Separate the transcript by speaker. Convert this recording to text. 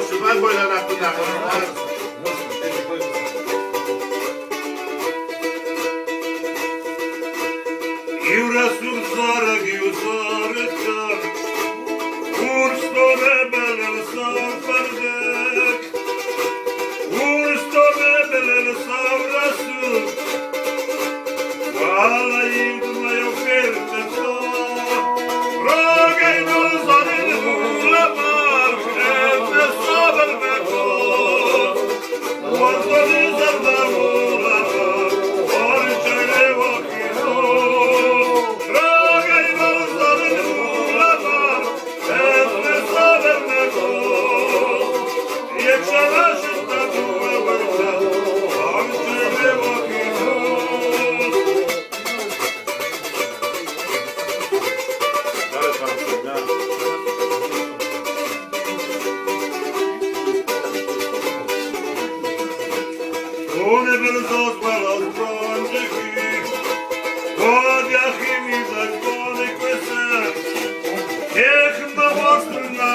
Speaker 1: Poșuvan voi la napuna. Iura surzara giusarca, ursto rebelel safardek, ursto rebelel savrasu, vala idma je oferte to, rogaj nozarin ulamar, evne saberne to, uardo nizarda ulamar, orčere vakito, rogaj nozarin ulamar, evne saberne to, jekša našem tatu vrta, orčere vakito. One brzo spala z brączeki, od jachimi zakłony kwese, niech ma ostry na